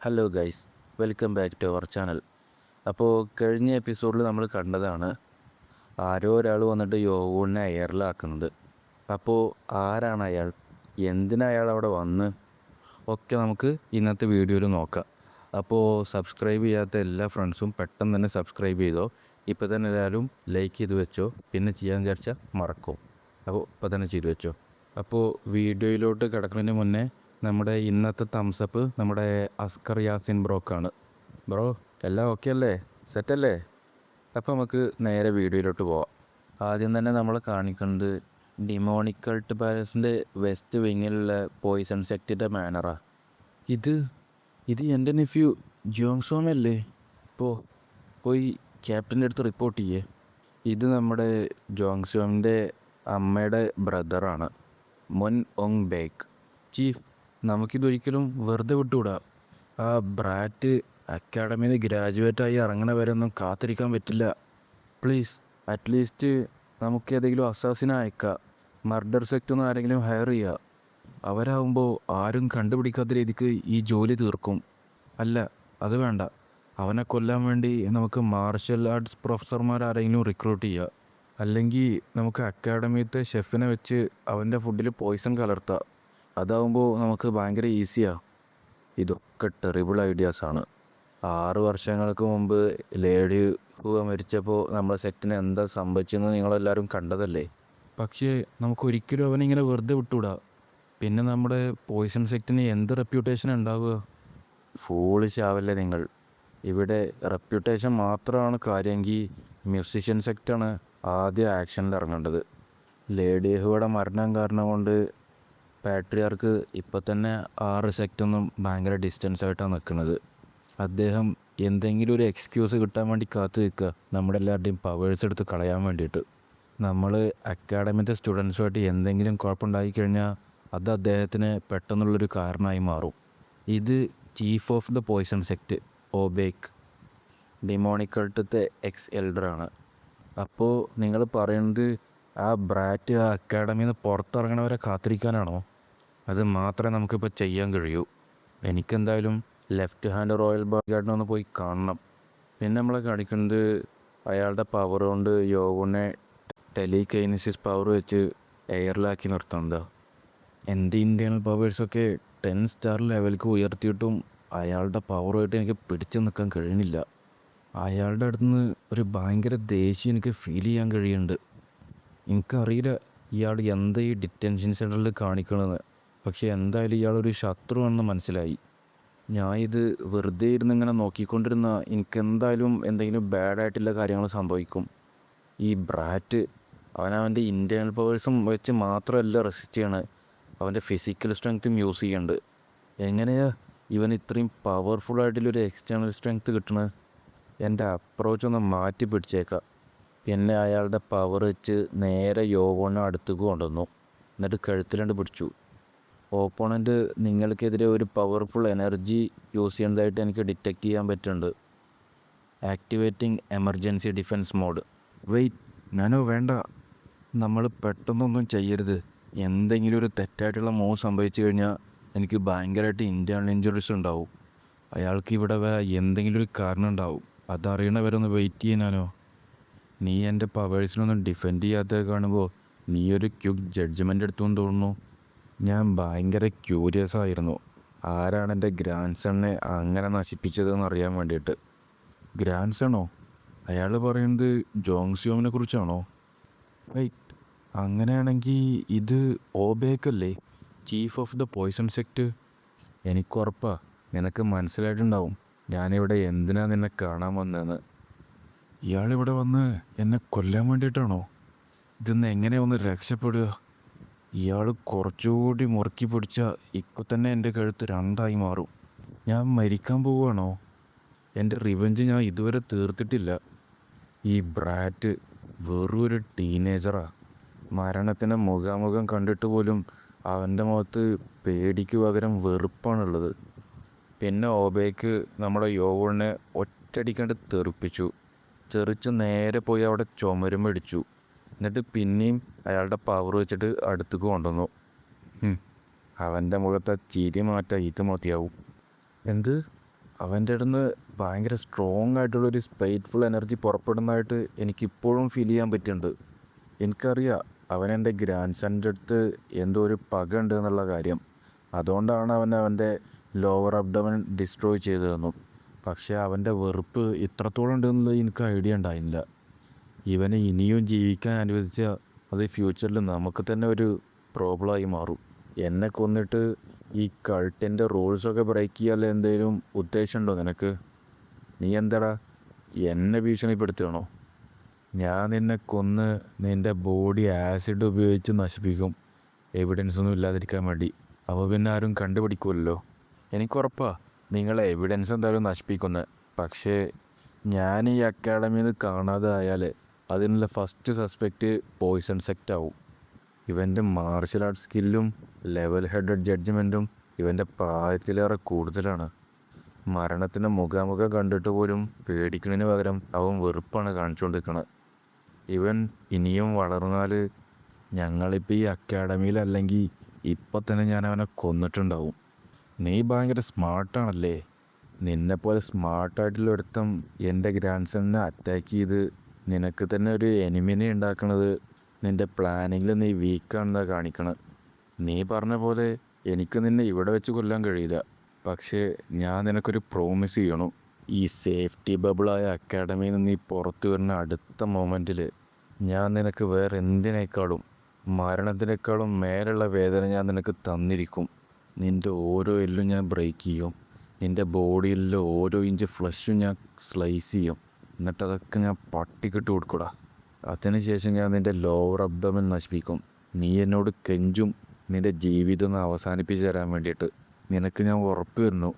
Hello guys, welcome back to our channel. അപ്പോൾ കഴിഞ്ഞ എപ്പിസോഡിൽ നമ്മൾ കണ്ടതാണ് ആരോ ഒരാൾ വന്നിട്ട് യോവൂണിനെ എയറിലാക്കുന്നത്. അപ്പോൾ ആരാണ് അയാൾ, എന്തിനാ അയാൾ അവിടെ വന്ന് ഒക്കെ നമുക്ക് ഇന്നത്തെ വീഡിയോയിൽ നോക്കാം. അപ്പോൾ സബ്സ്ക്രൈബ് ചെയ്യാത്ത എല്ലാ ഫ്രണ്ട്സും പെട്ടെന്ന് തന്നെ സബ്സ്ക്രൈബ് ചെയ്തോ. ഇപ്പോൾ തന്നെ എല്ലാവരും ലൈക്ക് ചെയ്ത് വെച്ചോ, പിന്നെ ചെയ്യാൻ വിചാരിച്ചാൽ മറക്കും. അപ്പോൾ ഇപ്പോൾ തന്നെ ചെയ്തു വെച്ചോ. അപ്പോൾ വീഡിയോയിലോട്ട് കിടക്കുന്നതിന് മുന്നേ നമ്മുടെ ഇന്നത്തെ തംസപ്പ് നമ്മുടെ അസ്കർ യാസിൻ ബ്രോക്കാണ്. ബ്രോ എല്ലാം ഓക്കെ അല്ലേ, സെറ്റല്ലേ? അപ്പോൾ നമുക്ക് നേരെ വീഡിയോയിലോട്ട് പോവാം. ആദ്യം തന്നെ നമ്മൾ കാണിക്കുന്നത് ഡിമോണിക് കൾട്ട് പാലസിൻ്റെ വെസ്റ്റ് വിങ്ങിലുള്ള പോയിസൺ സെക്റ്റിൻ്റെ മാനറാണ്. ഇത് എൻ്റെ നെഫ്യൂ ജോങ്സോമല്ലേ? പോയി ക്യാപ്റ്റൻ്റെ അടുത്ത് റിപ്പോർട്ട് ചെയ്യേ. ഇത് നമ്മുടെ ജോങ്സോമിൻ്റെ അമ്മയുടെ ബ്രദറാണ്, മൊൻ ഒങ് ബേക്ക്. ചീഫ്, നമുക്കിതൊരിക്കലും വെറുതെ വിട്ടുകൂടാ. ആ ബ്രാറ്റ് അക്കാഡമിയിൽ നിന്ന് ഗ്രാജുവേറ്റായി ഇറങ്ങണ വരെ ഒന്നും കാത്തിരിക്കാൻ പറ്റില്ല. പ്ലീസ്, അറ്റ്ലീസ്റ്റ് നമുക്ക് ഏതെങ്കിലും അസാസിനെ അയക്കാം. മർഡർ സെക്റ്റൊന്നും ആരെങ്കിലും ഹയർ ചെയ്യുക. അവരാകുമ്പോൾ ആരും കണ്ടുപിടിക്കാത്ത രീതിക്ക് ഈ ജോലി തീർക്കും. അല്ല, അത് വേണ്ട. അവനെ കൊല്ലാൻ വേണ്ടി നമുക്ക് മാർഷൽ ആർട്സ് പ്രൊഫസർമാരാരെങ്കിലും റിക്രൂട്ട് ചെയ്യുക. അല്ലെങ്കിൽ നമുക്ക് അക്കാഡമിയിലത്തെ ഷെഫിനെ വെച്ച് അവൻ്റെ ഫുഡിൽ പോയിസൺ കലർത്താം. അതാവുമ്പോൾ നമുക്ക് ഭയങ്കര ഈസിയാണ്. ഇതൊക്കെ ടെറിബിൾ ഐഡിയാസാണ്. 6 വർഷങ്ങൾക്ക് മുമ്പ് ലേഡി ഹുവ മരിച്ചപ്പോൾ നമ്മുടെ സെക്റ്റിന് എന്താ സംഭവിച്ചെന്ന് നിങ്ങളെല്ലാവരും കണ്ടതല്ലേ. പക്ഷേ നമുക്കൊരിക്കലും അവനിങ്ങനെ വെറുതെ വിട്ടുകൂടാ. പിന്നെ നമ്മുടെ പോയിസൺ സെക്റ്റിന് എന്ത് റെപ്യൂട്ടേഷൻ ഉണ്ടാവുക? ഫൂളിഷ് ആവല്ലേ നിങ്ങൾ. ഇവിടെ റെപ്യൂട്ടേഷൻ മാത്രമാണ് കാര്യമെങ്കിൽ മ്യൂസിഷ്യൻ സെക്റ്റാണ് ആദ്യം ആക്ഷനിൽ ഇറങ്ങേണ്ടത്. ലേഡി ഹുവയുടെ മരണം കാരണം കൊണ്ട് പാട്രിയാർക്ക് ഇപ്പം തന്നെ 6 സെക്റ്റൊന്നും ഭയങ്കര ഡിസ്റ്റൻസ് ആയിട്ടാണ് നിൽക്കുന്നത്. അദ്ദേഹം എന്തെങ്കിലും ഒരു എക്സ്ക്യൂസ് കിട്ടാൻ വേണ്ടി കാത്തു നിൽക്കുക, നമ്മുടെ എല്ലാവരുടെയും പവേഴ്സ് എടുത്ത് കളയാൻ വേണ്ടിയിട്ട്. നമ്മൾ അക്കാഡമിത്തെ സ്റ്റുഡൻസുമായിട്ട് എന്തെങ്കിലും കുഴപ്പമുണ്ടായി കഴിഞ്ഞാൽ അത് അദ്ദേഹത്തിന് പെട്ടെന്നുള്ളൊരു കാരണമായി മാറും. ഇത് chief of the poison sect Obaek, demonic കൾട്ടത്തെ എക്സ് എൽഡറാണ്. അപ്പോൾ നിങ്ങൾ പറയുന്നത് ആ ബ്രാറ്റ് ആ അക്കാഡമിയിൽ നിന്ന് പുറത്തിറങ്ങണവരെ കാത്തിരിക്കാനാണോ? അത് മാത്രമേ നമുക്കിപ്പോൾ ചെയ്യാൻ കഴിയൂ. എനിക്കെന്തായാലും ലെഫ്റ്റ് ഹാൻഡ് റോയൽ ബോഡിഗാർഡിനെ ഒന്ന് പോയി കാണണം. പിന്നെ നമ്മളെ കാണിക്കുന്നത് അയാളുടെ പവർ കൊണ്ട് യോവൂണിനെ ടെലികൈനസിസ് പവർ വെച്ച് എയറിലാക്കി നിർത്തുന്നതാ. എൻ്റെ ഇൻറ്റേർണൽ പവേഴ്സൊക്കെ 10 സ്റ്റാർ ലെവലിലേക്ക് ഉയർത്തിയിട്ടും അയാളുടെ പവറുമായിട്ട് എനിക്ക് പിടിച്ചു നിൽക്കാൻ കഴിയുന്നില്ല. അയാളുടെ അടുത്തുനിന്ന് ഒരു ഭയങ്കര ദേഷ്യം എനിക്ക് ഫീൽ ചെയ്യാൻ കഴിയുന്നുണ്ട്. എനിക്കറിയില്ല ഇയാൾ എന്താ ഈ ഡിറ്റൻഷൻ സെൻറ്ററിൽ കാണിക്കണമെന്ന്. പക്ഷേ എന്തായാലും ഇയാളൊരു ശത്രുവാണെന്ന് മനസ്സിലായി. ഞാൻ ഇത് വെറുതെ ഇരുന്നിങ്ങനെ നോക്കിക്കൊണ്ടിരുന്ന എനിക്കെന്തായാലും എന്തെങ്കിലും ബാഡായിട്ടുള്ള കാര്യങ്ങൾ സംഭവിക്കും. ഈ ബ്രാറ്റ് അവനവൻ്റെ ഇൻറ്റേർണൽ പവേഴ്സും വെച്ച് മാത്രമല്ല റെസിസ്റ്റ് ചെയ്യണത്, അവൻ്റെ ഫിസിക്കൽ സ്ട്രെങ്ത്തും യൂസ് ചെയ്യുന്നുണ്ട്. എങ്ങനെയാ ഇവൻ ഇത്രയും പവർഫുള്ളായിട്ടുള്ളൊരു എക്സ്റ്റേണൽ സ്ട്രെങ്ത്ത് കിട്ടണത്? എൻ്റെ അപ്രോച്ചൊന്ന് മാറ്റി പിടിച്ചേക്കാം. പിന്നെ അയാളുടെ പവർ വെച്ച് നേരെ യോവൂണിനെ അടുത്തേക്ക് കൊണ്ടുവന്നു. എന്നിട്ട് കഴുത്തിലണ്ട് പിടിച്ചു. ഓപ്പോണൻറ്റ് നിങ്ങൾക്കെതിരെ ഒരു പവർഫുൾ എനർജി യൂസ് ചെയ്യുന്നതായിട്ട് എനിക്ക് ഡിറ്റക്റ്റ് ചെയ്യാൻ പറ്റുന്നുണ്ട്. Activating emergency defence mode. Wait, ഞാനോ വേണ്ട. നമ്മൾ പെട്ടെന്നൊന്നും ചെയ്യരുത്. എന്തെങ്കിലും ഒരു തെറ്റായിട്ടുള്ള മൂവ് സംഭവിച്ചു കഴിഞ്ഞാൽ എനിക്ക് ഭയങ്കരമായിട്ട് ഇൻറ്റേർണൽ ഇഞ്ചുറീസ് ഉണ്ടാവും. അയാൾക്ക് ഇവിടെ വരാൻ എന്തെങ്കിലും ഒരു കാരണം ഉണ്ടാവും. അതറിയണവരെ ഒന്ന് വെയിറ്റ് ചെയ്യാനോ? നീ എൻ്റെ പവേഴ്സിനൊന്നും ഡിഫെൻഡ് ചെയ്യാത്ത കാണുമ്പോൾ നീ ഒരു ക്വിക്ക് ജഡ്ജ്മെൻ്റ് എടുത്തുകൊണ്ട് തോന്നുന്നു. ഞാൻ ഭയങ്കര ക്യൂരിയസ് ആയിരുന്നു, ആരാണ് എൻ്റെ ഗ്രാൻഡ് സണ്ണെ അങ്ങനെ നശിപ്പിച്ചതെന്ന് അറിയാൻ വേണ്ടിയിട്ട്. ഗ്രാൻഡ് സണ്ണോ? അയാൾ പറയുന്നത് ജോങ്സിയോമിനെ കുറിച്ചാണോ? വെയിറ്റ്, അങ്ങനെയാണെങ്കിൽ ഇത് ഓബേക്കല്ലേ, chief of the poison sect? എനിക്കുറപ്പാ നിനക്ക് മനസ്സിലായിട്ടുണ്ടാവും ഞാനിവിടെ എന്തിനാ നിന്നെ കാണാൻ വന്നതെന്ന്. ഇയാളിവിടെ വന്ന് എന്നെ കൊല്ലാൻ വേണ്ടിയിട്ടാണോ? ഇതിന്ന് എങ്ങനെ ഒന്ന് രക്ഷപ്പെടുക? ഇയാൾ കുറച്ചുകൂടി മുറുക്കി പിടിച്ചാൽ ഇപ്പോൾ തന്നെ എൻ്റെ കഴുത്ത് 2ആയി മാറും. ഞാൻ മരിക്കാൻ പോവുകയാണോ? എൻ്റെ റിവെഞ്ച് ഞാൻ ഇതുവരെ തീർത്തിട്ടില്ല. ഈ ബ്രാറ്റ് വെറും ഒരു ടീനേജറാ. മരണത്തിന് മുഖാമുഖം കണ്ടിട്ട് പോലും അവൻ്റെ മുഖത്ത് പേടിക്ക് പകരം വെറുപ്പാണുള്ളത്. പിന്നെ ഓബേക്ക് നമ്മുടെ യോവൂണിനെ ഒറ്റയടിക്കണ്ട് തെറിപ്പിച്ചു. തെറിച്ച് നേരെ പോയി അവിടെ ചുമരുമടിച്ചു. എന്നിട്ട് പിന്നെയും അയാളുടെ പവർ വെച്ചിട്ട് അടുത്തേക്ക് കൊണ്ടുവന്നു. അവൻ്റെ മുഖത്തെ ചിരി മാറ്റാൻ ഇത് മതിയാവും. എന്ത്? അവൻ്റെ അടുത്ത് ഭയങ്കര സ്ട്രോങ് ആയിട്ടുള്ളൊരു സ്പൈറ്റ്ഫുൾ എനർജി പുറപ്പെടുന്നതായിട്ട് എനിക്കിപ്പോഴും ഫീൽ ചെയ്യാൻ പറ്റുന്നുണ്ട്. എനിക്കറിയാം അവൻ എൻ്റെ ഗ്രാൻഡ് സണിൻ്റെ അടുത്ത് എന്തോ ഒരു പക ഉണ്ട് എന്നുള്ള കാര്യം. അതുകൊണ്ടാണ് അവൻ്റെ ലോവർ അബ്ഡമൻ ഡിസ്ട്രോയ് ചെയ്തതെന്നും. പക്ഷേ അവൻ്റെ വെറുപ്പ് ഇത്രത്തോളം ഉണ്ടെന്നുള്ളത് എനിക്ക് ഐഡിയ ഉണ്ടായില്ല. ഇവനെ ഇനിയും ജീവിക്കാൻ അനുവദിച്ചാൽ അത് ഫ്യൂച്ചറിൽ നമുക്ക് തന്നെ ഒരു പ്രോബ്ലമായി മാറും. എന്നെ കൊന്നിട്ട് ഈ കൾട്ടിൻ്റെ റൂൾസൊക്കെ ബ്രേക്ക് ചെയ്യാൻ എന്തെങ്കിലും ഉദ്ദേശമുണ്ടോ നിനക്ക്? നീ എന്താടാ എന്നെ ഭീഷണിപ്പെടുത്തുകയാണോ? ഞാൻ നിന്നെ കൊന്ന് നിൻ്റെ ബോഡി ആസിഡ് ഉപയോഗിച്ച് നശിപ്പിക്കും, എവിഡൻസ് ഒന്നും ഇല്ലാതിരിക്കാൻ വേണ്ടി. അപ്പോൾ പിന്നെ ആരും കണ്ടുപിടിക്കുമല്ലോ. എനിക്കുറപ്പാണ് നിങ്ങൾ എവിഡൻസ് എന്തായാലും നശിപ്പിക്കുന്നത്. പക്ഷേ ഞാൻ ഈ അക്കാഡമിയിൽ നിന്ന് കാണാതെ ആയാൽ അതിനുള്ള ഫസ്റ്റ് സസ്പെക്റ്റ് പോയ്സൺ സെക്റ്റ് ആവും. ഇവൻ്റെ മാർഷൽ ആർട്സ് സ്കില്ലും ലെവൽ ഹെഡഡ് ജഡ്ജ്മെൻറ്റും ഇവൻ്റെ പ്രായത്തിലേറെ കൂടുതലാണ്. മരണത്തിന് മുഖാമുഖം കണ്ടിട്ട് പോലും പേടിക്കുന്നതിന് പകരം അവൻ വെറുപ്പാണ് കാണിച്ചുകൊണ്ടിരിക്കുന്നത്. ഇവൻ ഇനിയും വളർന്നാൽ ഞങ്ങളിപ്പോൾ ഈ അക്കാഡമിയിലല്ലെങ്കിൽ ഇപ്പം തന്നെ ഞാൻ അവനെ കൊന്നിട്ടുണ്ടാവും. നീ ഭയങ്കര സ്മാർട്ടാണല്ലേ. നിന്നെപ്പോലെ സ്മാർട്ടായിട്ടുള്ള ഒരുത്തം എൻ്റെ ഗ്രാൻഡ് സണിനെ അറ്റാക്ക് ചെയ്ത് നിനക്ക് തന്നെ ഒരു എനിമിനെ ഉണ്ടാക്കണത് നിൻ്റെ പ്ലാനിങ്ങിൽ നീ വീക്കാണെന്നാണ് കാണിക്കണത്. നീ പറഞ്ഞ പോലെ എനിക്ക് നിന്നെ ഇവിടെ വെച്ച് കൊല്ലാൻ കഴിയില്ല. പക്ഷേ ഞാൻ നിനക്കൊരു പ്രോമിസ് ചെയ്യണം. ഈ സേഫ്റ്റി ബബിളായ അക്കാഡമിയിൽ നിന്ന് നീ പുറത്തു വരുന്ന അടുത്ത മൊമെൻറ്റിൽ ഞാൻ നിനക്ക് വേറെ എന്തിനേക്കാളും മരണത്തിനേക്കാളും മേലുള്ള വേദന ഞാൻ നിനക്ക് തന്നിരിക്കും. നിൻ്റെ ഓരോ എല്ലും ഞാൻ ബ്രേക്ക് ചെയ്യും. നിൻ്റെ ബോഡിയിലെ ഓരോ ഇഞ്ച് ഫ്ലഷും ഞാൻ സ്ലൈസ് ചെയ്യും. എന്നിട്ടതൊക്കെ ഞാൻ പട്ടിക്കിട്ട് കൊടുക്കൂടാ. അതിനുശേഷം ഞാൻ നിൻ്റെ ലോവർ അബ്ഡോമൻ നശിപ്പിക്കും. നീ എന്നോട് കെഞ്ചും നിൻ്റെ ജീവിതം ഒന്ന് അവസാനിപ്പിച്ച് തരാൻ വേണ്ടിയിട്ട്. നിനക്ക് ഞാൻ ഉറപ്പ് വരുന്നു,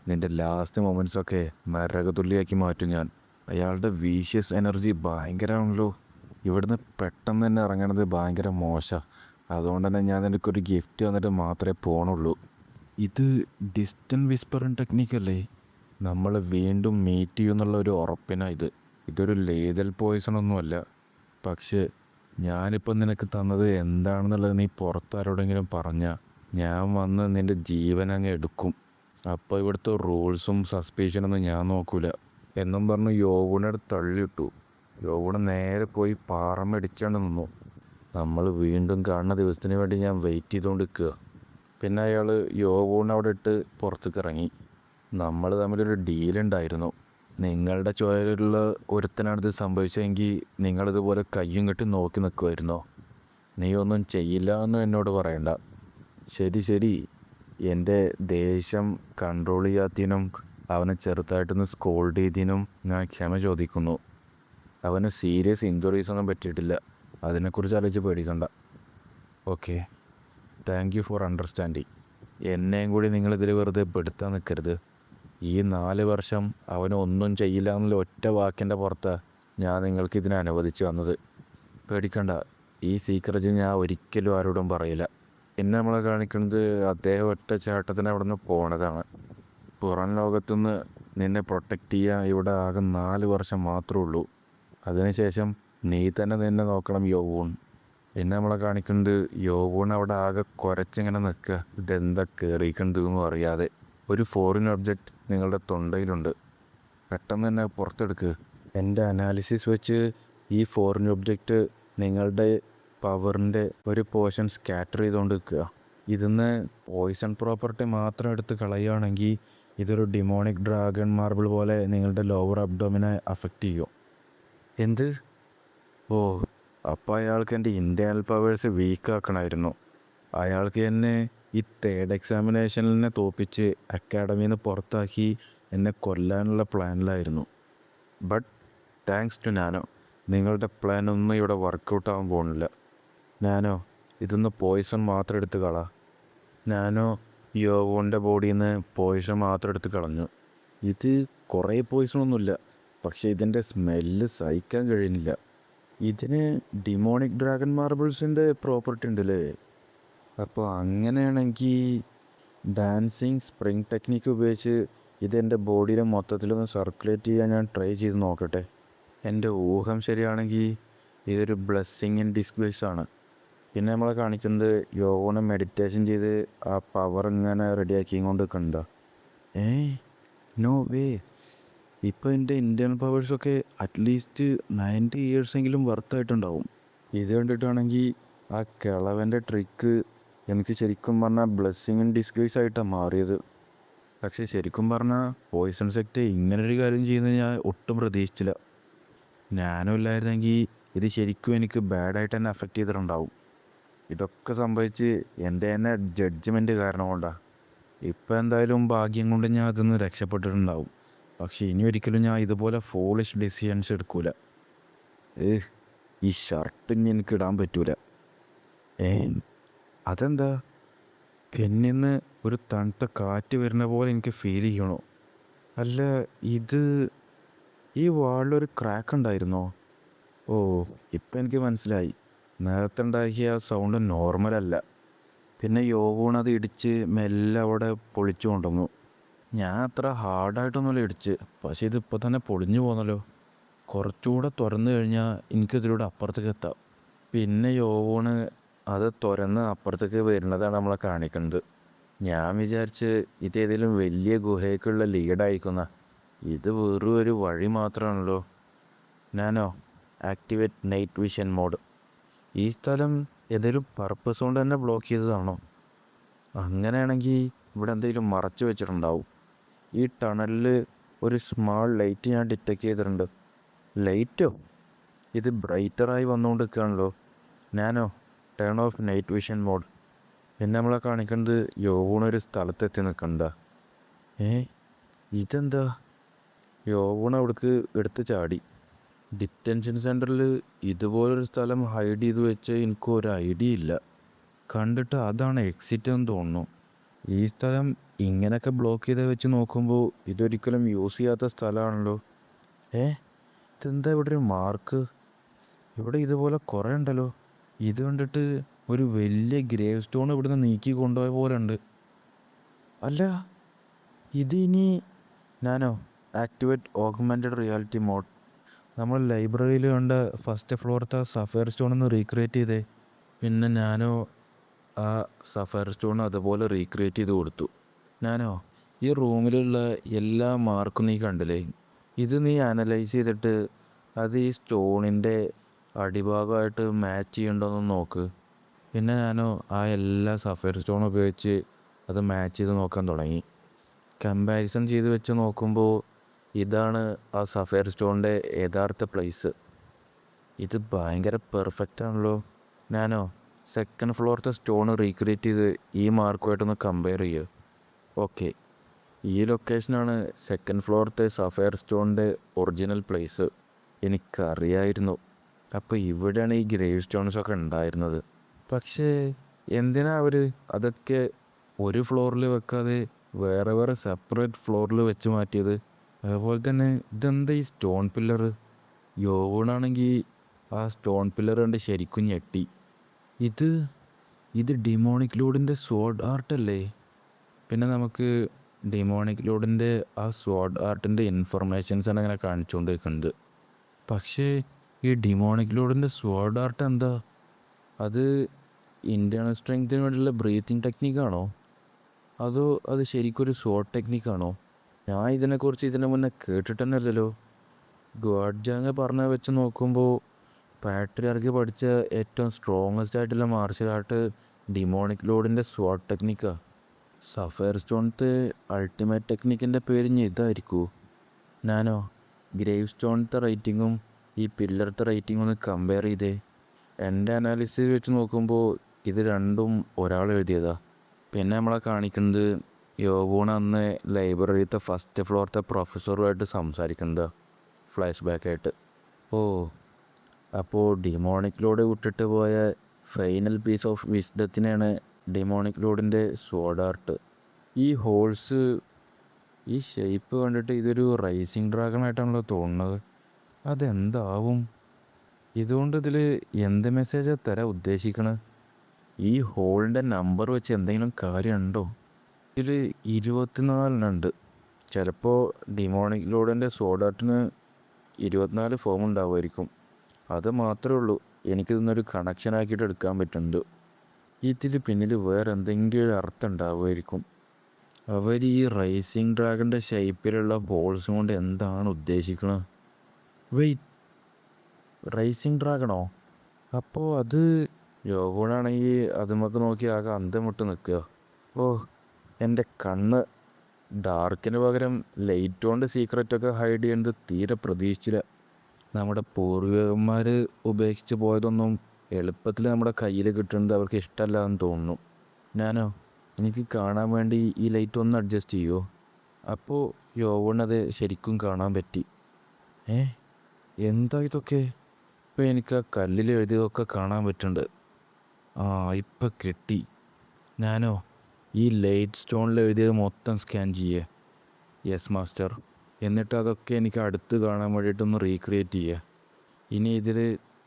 നിൻ്റെ ലാസ്റ്റ് മൊമെൻറ്റ്സൊക്കെ നരകതുല്യാക്കി മാറ്റും ഞാൻ. അയാളുടെ വീഷ്യസ് എനർജി ഭയങ്കരമാണല്ലോ. ഇവിടുന്ന് പെട്ടെന്ന് തന്നെ ഇറങ്ങണത് ഭയങ്കര മോശമാണ്. അതുകൊണ്ട് തന്നെ ഞാൻ നിനക്കൊരു ഗിഫ്റ്റ് തന്നിട്ട് മാത്രമേ പോകണുള്ളൂ. ഇത് ഡിസ്റ്റൻറ്റ് വിസ്പറിങ് ടെക്നിക്കല്ലേ? നമ്മൾ വീണ്ടും മീറ്റ് ചെയ്യുമെന്നുള്ള ഒരു ഉറപ്പിനാണ് ഇതൊരു ലേതൽ പോയ്സണൊന്നുമല്ല. പക്ഷേ ഞാനിപ്പം നിനക്ക് തന്നത് എന്താണെന്നുള്ളത് നീ പുറത്താരോടെങ്കിലും പറഞ്ഞാൽ ഞാൻ വന്ന് നിൻ്റെ ജീവൻ അങ്ങ് എടുക്കും. അപ്പോൾ ഇവിടുത്തെ റൂൾസും സസ്പീഷനൊന്നും ഞാൻ നോക്കൂല എന്നും പറഞ്ഞ് യോവുനെ തള്ളിയിട്ടു. യോവുനെ നേരെ പോയി പാറമടിച്ചാണ്ട് നിന്നു. നമ്മൾ വീണ്ടും കാണുന്ന ദിവസത്തിന് വേണ്ടി ഞാൻ വെയിറ്റ് ചെയ്തുകൊണ്ട് നിൽക്കുക. പിന്നെ അയാൾ യോവുനെ അവിടെ ഇട്ട് പുറത്തേക്ക് ഇറങ്ങി. നമ്മൾ തമ്മിലൊരു ഡീലുണ്ടായിരുന്നു. നിങ്ങളുടെ ചോരയിലുള്ള ഒരുത്തനാണിത് സംഭവിച്ചതെങ്കിൽ നിങ്ങളിതുപോലെ കയ്യും കെട്ടി നോക്കി നിൽക്കുമായിരുന്നോ? നീ ഒന്നും ചെയ്യില്ല എന്നും എന്നോട് പറയണ്ട. ശരി, എൻ്റെ ദേഷ്യം കൺട്രോൾ ചെയ്യാത്തതിനും അവനെ ചെറുതായിട്ടൊന്ന് സ്കോൾഡ് ചെയ്തതിനും ഞാൻ ക്ഷമ ചോദിക്കുന്നു. അവന് സീരിയസ് ഇഞ്ചുറീസ് ഒന്നും പറ്റിയിട്ടില്ല. അതിനെക്കുറിച്ച് ആലോചിച്ച് പേടിക്കണ്ട. Okay, thank you for understanding. എന്നെയും കൂടി നിങ്ങളിതിൽ വെറുതെ പെടുത്താൻ നിൽക്കരുത്. ഈ 4 വർഷം അവനൊന്നും ചെയ്യില്ല എന്നുള്ള ഒറ്റ വാക്കിൻ്റെ പുറത്താണ് ഞാൻ നിങ്ങൾക്ക് ഇതിനെ അനുവദിച്ച് വന്നത്. പേടിക്കണ്ട, ഈ സീക്രറ്റ് ഞാൻ ഒരിക്കലും ആരോടും പറയില്ല. പിന്നെ നമ്മളെ കാണിക്കുന്നത് അദ്ദേഹം ഒറ്റ ചേട്ടത്തിന് അവിടെ നിന്ന് പോണതാണ്. പുറം ലോകത്തുനിന്ന് നിന്നെ പ്രൊട്ടക്റ്റ് ചെയ്യാൻ ഇവിടെ ആകെ 4 വർഷം മാത്രമേ ഉള്ളൂ. അതിനുശേഷം നീ തന്നെ നിന്നെ നോക്കണം യോവൂൺ. പിന്നെ നമ്മളെ കാണിക്കുന്നത് യോവൂൺ അവിടെ ആകെ കുരച്ചിങ്ങനെ നിൽക്കുക, ഇതെന്താ കയറിയിരിക്കണതെന്നും അറിയാതെ. ഒരു ഫോറിൻ ഒബ്ജക്റ്റ് നിങ്ങളുടെ തൊണ്ടയിലുണ്ട്, പെട്ടെന്ന് തന്നെ പുറത്തെടുക്കുക. എൻ്റെ അനാലിസിസ് വെച്ച് ഈ ഫോറിൻ ഒബ്ജക്റ്റ് നിങ്ങളുടെ പവറിൻ്റെ ഒരു പോർഷൻ സ്കാറ്റർ ചെയ്തുകൊണ്ട് നിൽക്കുക. ഇതിന്ന് പോയ്സൺ പ്രോപ്പർട്ടി മാത്രം എടുത്ത് കളയുകയാണെങ്കിൽ ഇതൊരു ഡിമോണിക് ഡ്രാഗൺ മാർബിൾ പോലെ നിങ്ങളുടെ ലോവർ അബ്ഡോമിനെ അഫക്റ്റ് ചെയ്യും. എന്ത്? ഓ, അപ്പോൾ അയാൾക്ക് എൻ്റെ ഇൻറ്റേർണൽ പവേഴ്സ് വീക്കാക്കണമായിരുന്നു. അയാൾക്ക് എന്നെ ഈ 3rd എക്സാമിനേഷനിൽ തന്നെ തോൽപ്പിച്ച് അക്കാഡമിയിൽ നിന്ന് പുറത്താക്കി എന്നെ കൊല്ലാനുള്ള പ്ലാനിലായിരുന്നു. ബട്ട് താങ്ക്സ് ടു നാനോ, നിങ്ങളുടെ പ്ലാനൊന്നും ഇവിടെ വർക്കൗട്ട് ആവാൻ പോകുന്നില്ല. നാനോ, ഇതൊന്ന് പോയ്സൺ മാത്രം എടുത്ത് കളാ. നാനോ യോവോൻ്റെ ബോഡിയിൽ നിന്ന് പോയ്സൺ മാത്രം എടുത്ത് കളഞ്ഞു. ഇത് കുറേ പോയ്സണൊന്നുമില്ല, പക്ഷേ ഇതിൻ്റെ സ്മെല്ല് സഹിക്കാൻ കഴിയുന്നില്ല. ഇതിന് ഡിമോണിക് ഡ്രാഗൺ മാർബിൾസിൻ്റെ പ്രോപ്പർട്ടി ഉണ്ടല്ലേ? അപ്പോൾ അങ്ങനെയാണെങ്കിൽ ഡാൻസിങ് സ്പ്രിങ് ടെക്നിക്ക് ഉപയോഗിച്ച് ഇതെൻ്റെ ബോഡിയിൽ മൊത്തത്തിലൊന്ന് സർക്കുലേറ്റ് ചെയ്യാൻ ഞാൻ ട്രൈ ചെയ്ത് നോക്കട്ടെ. എൻ്റെ ഊഹം ശരിയാണെങ്കിൽ ഇതൊരു ബ്ലെസ്സിങ് ഇൻ ഡിസ്ഗ്വേസ് ആണ്. പിന്നെ നമ്മളെ കാണിക്കുന്നത് യോഗനെ മെഡിറ്റേഷൻ ചെയ്ത് ആ പവർ ഇങ്ങനെ റെഡിയാക്കി കൊണ്ട് നിൽക്കണ്ട. No way. ഇപ്പോൾ എൻ്റെ ഇന്ത്യൻ പവേഴ്സൊക്കെ അറ്റ്ലീസ്റ്റ് 90 ഇയേഴ്സെങ്കിലും വർത്തായിട്ടുണ്ടാവും. ഇത് കണ്ടിട്ടാണെങ്കിൽ ആ കിളവൻ്റെ ട്രിക്ക് എനിക്ക് ശരിക്കും പറഞ്ഞാൽ ബ്ലെസ്സിങ് ഇൻ ഡിസ്ഗൈസ് ആയിട്ടാണ് മാറിയത്. പക്ഷേ ശരിക്കും പറഞ്ഞാൽ പോയിസൺ സെക്റ്റ് ഇങ്ങനൊരു കാര്യം ചെയ്യുന്നത് ഞാൻ ഒട്ടും പ്രതീക്ഷിച്ചില്ല. ഞാനും ഇല്ലായിരുന്നെങ്കിൽ ഇത് ശരിക്കും എനിക്ക് ബാഡായിട്ട് തന്നെ അഫക്റ്റ് ചെയ്തിട്ടുണ്ടാവും. ഇതൊക്കെ സംഭവിച്ച് എൻ്റെ തന്നെ ജഡ്ജ്മെൻറ്റ് കാരണം കൊണ്ടാണ്. ഇപ്പം എന്തായാലും ഭാഗ്യം കൊണ്ട് ഞാൻ അതിന്ന് രക്ഷപ്പെട്ടിട്ടുണ്ടാവും. പക്ഷേ ഇനി ഒരിക്കലും ഞാൻ ഇതുപോലെ ഫോളിഷ് ഡിസിഷൻസ് എടുക്കൂല. ഈ ഷർട്ട് ഇനി എനിക്ക് ഇടാൻ പറ്റൂല. അതെന്താ പിന്നിന്ന് ഒരു തണുത്ത കാറ്റ് വരുന്ന പോലെ എനിക്ക് ഫീൽ ചെയ്യണോ? അല്ല, ഇത് ഈ വാളിലൊരു ക്രാക്ക് ഉണ്ടായിരുന്നോ? ഓ, ഇപ്പം എനിക്ക് മനസ്സിലായി. നേരത്തെ ഉണ്ടാക്കിയ ആ സൗണ്ട് നോർമലല്ല. പിന്നെ യോവൂൺ അത് ഇടിച്ച് മെല്ലെ അവിടെ പൊളിച്ചു കൊണ്ടുവന്നു. ഞാൻ അത്ര ഹാർഡായിട്ടൊന്നുമല്ല ഇടിച്ച്, പക്ഷേ ഇതിപ്പോൾ തന്നെ പൊളിഞ്ഞു പോന്നല്ലോ. കുറച്ചുകൂടെ തുറന്നു കഴിഞ്ഞാൽ എനിക്കിതിലൂടെ അപ്പുറത്തേക്ക് എത്താം. പിന്നെ യോവൂണ് അത് തുറന്ന് അപ്പുറത്തേക്ക് വരുന്നതാണ് നമ്മളെ കാണിക്കുന്നത്. ഞാൻ വിചാരിച്ച് ഇതേതെങ്കിലും വലിയ ഗുഹയ്ക്കുള്ള ലീഡായിരിക്കുന്ന. ഇത് വെറും ഒരു വഴി മാത്രമാണല്ലോ. ഞാനോ ആക്ടിവേറ്റ് നൈറ്റ് വിഷൻ മോഡ്. ഈ സ്ഥലം ഏതെങ്കിലും പർപ്പസ് കൊണ്ട് തന്നെ ബ്ലോക്ക് ചെയ്തതാണോ? അങ്ങനെയാണെങ്കിൽ ഇവിടെ എന്തെങ്കിലും മറച്ചു വെച്ചിട്ടുണ്ടാവും. ഈ ടണലിൽ ഒരു സ്മാൾ ലൈറ്റ് ഞാൻ ഡിറ്റക്റ്റ് ചെയ്തിട്ടുണ്ട്. ലൈറ്റോ? ഇത് ബ്രൈറ്ററായി വന്നുകൊണ്ട് നിൽക്കുകയാണല്ലോ. ഞാനോ turn off night vision mode. പിന്നെ നമ്മളെ കാണിക്കുന്നത് യോവൂണൊരു സ്ഥലത്തെത്തി നിൽക്കണ്ട. ഇതെന്താ? യോവൂൺ അവിടേക്ക് എടുത്ത് ചാടി. ഡിറ്റൻഷൻ സെൻറ്ററിൽ ഇതുപോലൊരു സ്ഥലം ഹൈഡ് ചെയ്ത് വെച്ച് എനിക്കൊരു ഐഡിയ ഇല്ല. കണ്ടിട്ട് അതാണ് എക്സിറ്റ് എന്ന് തോന്നുന്നു. ഈ സ്ഥലം ഇങ്ങനെയൊക്കെ ബ്ലോക്ക് ചെയ്ത് വെച്ച് നോക്കുമ്പോൾ ഇതൊരിക്കലും യൂസ് ചെയ്യാത്ത സ്ഥലമാണല്ലോ. ഇതെന്താ ഇവിടെ ഒരു മാർക്ക്? ഇവിടെ ഇതുപോലെ കുറേ ഉണ്ടല്ലോ. ഇത് കണ്ടിട്ട് ഒരു വലിയ ഗ്രേവ് സ്റ്റോൺ ഇവിടുന്ന് നീക്കി കൊണ്ടുപോയ പോലെ ഉണ്ട്. അല്ല, ഇത് ഇനി ഞാനോ ആക്ടിവേറ്റ് ഓഗ്മെൻറ്റഡ് റിയാലിറ്റി മോഡ്. നമ്മൾ ലൈബ്രറിയിൽ കണ്ട ഫസ്റ്റ് ഫ്ലോറത്തെ സഫയർ സ്റ്റോണൊന്ന് റീക്രിയേറ്റ് ചെയ്തേ. പിന്നെ ഞാനോ ആ സഫയർ സ്റ്റോൺ അതുപോലെ റീക്രിയേറ്റ് ചെയ്ത് കൊടുത്തു. ഞാനോ ഈ റൂമിലുള്ള എല്ലാ മാർക്കും നീ കണ്ടില്ലേ? ഇത് നീ അനലൈസ് ചെയ്തിട്ട് അത് ഈ സ്റ്റോണിൻ്റെ അടിഭാഗമായിട്ട് മാച്ച് ചെയ്യണ്ടോയെന്ന് നോക്ക്. പിന്നെ ഞാനോ ആ എല്ലാ സഫയർ സ്റ്റോൺ ഉപയോഗിച്ച് അത് മാച്ച് ചെയ്ത് നോക്കാൻ തുടങ്ങി. കമ്പാരിസൺ ചെയ്ത് വെച്ച് നോക്കുമ്പോൾ ഇതാണ് ആ സഫയർ സ്റ്റോണിൻ്റെ യഥാർത്ഥ പ്ലേസ്. ഇത് ഭയങ്കര പെർഫെക്റ്റ് ആണല്ലോ. ഞാനോ സെക്കൻഡ് ഫ്ലോറത്തെ സ്റ്റോൺ റീക്രിയേറ്റ് ചെയ്ത് ഈ മാർക്കുമായിട്ടൊന്ന് കമ്പയർ ചെയ്യുക. ഓക്കെ, ഈ ലൊക്കേഷനാണ് സെക്കൻഡ് ഫ്ലോറത്തെ സഫയർ സ്റ്റോണിൻ്റെ ഒറിജിനൽ പ്ലേസ്. എനിക്കറിയായിരുന്നു. അപ്പോൾ ഇവിടെയാണ് ഈ ഗ്രേവ് സ്റ്റോൺസൊക്കെ ഉണ്ടായിരുന്നത്. പക്ഷേ എന്തിനാ അവർ അതൊക്കെ ഒരു ഫ്ലോറിൽ വെക്കാതെ വേറെ വേറെ സെപ്പറേറ്റ് ഫ്ലോറിൽ വെച്ച് മാറ്റിയത്? അതുപോലെ തന്നെ ഇതെന്താ ഈ സ്റ്റോൺ പില്ലർ? യോവൂണാണെങ്കിൽ ആ സ്റ്റോൺ പില്ലർ കണ്ട് ശരിക്കും ഞെട്ടി. ഇത് ഡിമോണിക് ലോഡിൻ്റെ സ്വാഡ് ആർട്ടല്ലേ? പിന്നെ നമുക്ക് ഡിമോണിക് ലോഡിൻ്റെ ആ സ്വാഡ് ആർട്ടിൻ്റെ ഇൻഫർമേഷൻസാണ് അങ്ങനെ കാണിച്ചുകൊണ്ട് നിൽക്കുന്നത്. പക്ഷേ ഈ ഡിമോണിക് ലോഡിൻ്റെ സ്വാഡ് ആർട്ട് എന്താ? അത് ഇൻറ്റേർണൽ സ്ട്രെങ്ത്തിന് വേണ്ടിയുള്ള ബ്രീത്തിങ് ടെക്നിക്കാണോ? അതോ അത് ശരിക്കൊരു സ്വാഡ് ടെക്നിക്കാണോ? ഞാൻ ഇതിനെക്കുറിച്ച് ഇതിന് മുന്നേ കേട്ടിട്ട് തന്നെ ഇല്ലല്ലോ. ഗുവാഡ്ജാങ് പറഞ്ഞ വെച്ച് നോക്കുമ്പോൾ പാട്രിയാർക്ക് പഠിച്ച ഏറ്റവും സ്ട്രോങ്ങസ്റ്റ് ആയിട്ടുള്ള മാർഷ്യൽ ആർട്ട് ഡിമോണിക് ലോഡിൻ്റെ സ്വാഡ് ടെക്നിക്കാണ്. സഫയർ സ്റ്റോണത്തെ അൾട്ടിമേറ്റ് ടെക്നിക്കിൻ്റെ പേര് ഇനി ഇതായിരിക്കുമോ? ഞാനോ ഗ്രേവ് സ്റ്റോണത്തെ റേറ്റിങ്ങും ഈ പില്ലറത്തെ റേറ്റിങ്ങും ഒന്ന് കമ്പയർ ചെയ്തേ. എൻ്റെ അനാലിസിസ് വെച്ച് നോക്കുമ്പോൾ ഇത് രണ്ടും ഒരാൾ എഴുതിയതാണ്. പിന്നെ നമ്മളെ കാണിക്കുന്നത് യോവൂൺ അന്ന് ലൈബ്രറിയിലത്തെ ഫസ്റ്റ് ഫ്ലോറത്തെ പ്രൊഫസറുമായിട്ട് സംസാരിക്കുന്നത് ഫ്ലാഷ് ബാക്കായിട്ട്. അപ്പോൾ ഡിമോണിക് ലോഡ് വിട്ടിട്ട് പോയ ഫൈനൽ പീസ് ഓഫ് വിസ്ഡത്തിനാണ് ഡിമോണിക് ലോഡിൻ്റെ സ്വാഡ് ആർട്ട്. ഈ ഹോൾസ്, ഈ ഷേപ്പ് കണ്ടിട്ട് ഇതൊരു റൈസിങ് ഡ്രാഗണായിട്ടാണല്ലോ തോന്നുന്നത്. അതെന്താവും? ഇതുകൊണ്ട് ഇതിൽ എന്ത് മെസ്സേജാണ് തരാൻ ഉദ്ദേശിക്കണത്? ഈ ഹോളിൻ്റെ നമ്പർ വെച്ച് എന്തെങ്കിലും കാര്യമുണ്ടോ? ഇതിൽ 24 ചിലപ്പോൾ ഡിമോണിക് ലോഡിൻ്റെ സ്വാഡ് ആർട്ടിന് 24 ഫോം ഉണ്ടാവുമായിരിക്കും. അത് മാത്രമേ ഉള്ളൂ എനിക്കിതൊന്നൊരു കണക്ഷൻ ആക്കിയിട്ട് എടുക്കാൻ പറ്റുന്നത്. ഇതിൽ പിന്നിൽ വേറെ എന്തെങ്കിലും ഒരു അർത്ഥം ഉണ്ടാവുമായിരിക്കും. അവർ ഈ റേസിംഗ് ഡ്രാഗൻ്റെ ഷേപ്പിലുള്ള ബോൾസ് കൊണ്ട് എന്താണ് ഉദ്ദേശിക്കുന്നത്? വെയിറ്റ്, റേസിംഗ് ഡ്രാഗണോ? അപ്പോൾ അത് യോഗൂണാണെങ്കിൽ അതുമൊക്കെ നോക്കി ആകെ അന്തം വിട്ട് നിൽക്കുക. ഓ, എൻ്റെ കണ്ണ്. ഡാർക്കിന് പകരം ലൈറ്റ് കൊണ്ട് സീക്രറ്റൊക്കെ ഹൈഡ് ചെയ്യുന്നത് തീരെ പ്രതീക്ഷിച്ചില്ല. നമ്മുടെ പൂർവികന്മാർ ഉപേക്ഷിച്ച് പോയതൊന്നും എളുപ്പത്തിൽ നമ്മുടെ കയ്യിൽ കിട്ടുന്നത് അവർക്ക് ഇഷ്ടമല്ല എന്ന് തോന്നുന്നു. ഞാനോ, എനിക്ക് കാണാൻ വേണ്ടി ഈ ലൈറ്റ് ഒന്ന് അഡ്ജസ്റ്റ് ചെയ്യുമോ? അപ്പോൾ യോവണത് ശരിക്കും കാണാൻ പറ്റി. ഏ, എന്താ ഇതൊക്കെ? ഇപ്പോൾ എനിക്ക് ആ കല്ലിൽ എഴുതിയതൊക്കെ കാണാൻ പറ്റുന്നുണ്ട്. ആ, ഇപ്പം കിട്ടി. ഞാനോ, ഈ ലൈറ്റ് സ്റ്റോണിൽ എഴുതിയത് മൊത്തം സ്കാൻ ചെയ്യേ. Yes master. എന്നിട്ട് അതൊക്കെ എനിക്ക് അടുത്ത് കാണാൻ വേണ്ടിയിട്ടൊന്ന് റീക്രിയേറ്റ് ചെയ്യുക. ഇനി ഇതിൽ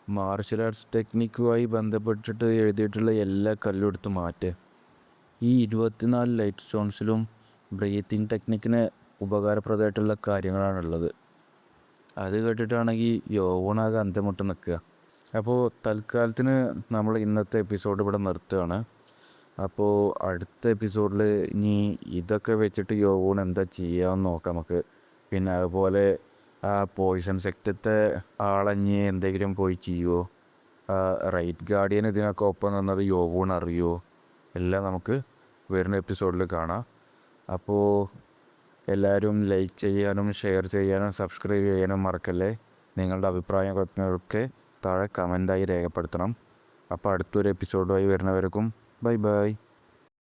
മാർഷൽ ആർട്സ് ടെക്നിക്കുമായി ബന്ധപ്പെട്ടിട്ട് എഴുതിയിട്ടുള്ള എല്ലാ കല്ലും എടുത്ത് മാറ്റുക. ഈ 24 ലൈറ്റ് സ്റ്റോൺസിലും ബ്രീത്തിങ് ടെക്നിക്കിന് ഉപകാരപ്രദമായിട്ടുള്ള കാര്യങ്ങളാണുള്ളത്. അത് കേട്ടിട്ടാണെങ്കിൽ യോവണാകെ അന്തമുട്ട് നിൽക്കുക. അപ്പോൾ തൽക്കാലത്തിന് നമ്മൾ ഇന്നത്തെ എപ്പിസോഡ് ഇവിടെ നിർത്തുകയാണ്. അപ്പോൾ അടുത്ത എപ്പിസോഡിൽ ഇനി ഇതൊക്കെ വെച്ചിട്ട് യോവൂൺ എന്താ ചെയ്യാമെന്ന് നോക്കാം നമുക്ക്. പിന്നെ അതുപോലെ ആ പോയിസൺ സെക്റ്റത്തെ ആളഞ്ഞ് എന്തെങ്കിലും പോയി ചെയ്യുമോ? റൈറ്റ് ഗാർഡിയൻ ഇതിനൊക്കെ ഒപ്പം നിന്നത് യോവൂൺ അറിയുമോ? എല്ലാം നമുക്ക് വരുന്ന എപ്പിസോഡിൽ കാണാം. അപ്പോൾ എല്ലാവരും ലൈക്ക് ചെയ്യാനും ഷെയർ ചെയ്യാനും സബ്സ്ക്രൈബ് ചെയ്യാനും മറക്കല്ലേ. നിങ്ങളുടെ അഭിപ്രായങ്ങളൊക്കെ താഴെ കമൻ്റായി രേഖപ്പെടുത്തണം. അപ്പോൾ അടുത്തൊരു എപ്പിസോഡുമായി വരുന്നവർക്കും ബൈ ബൈ.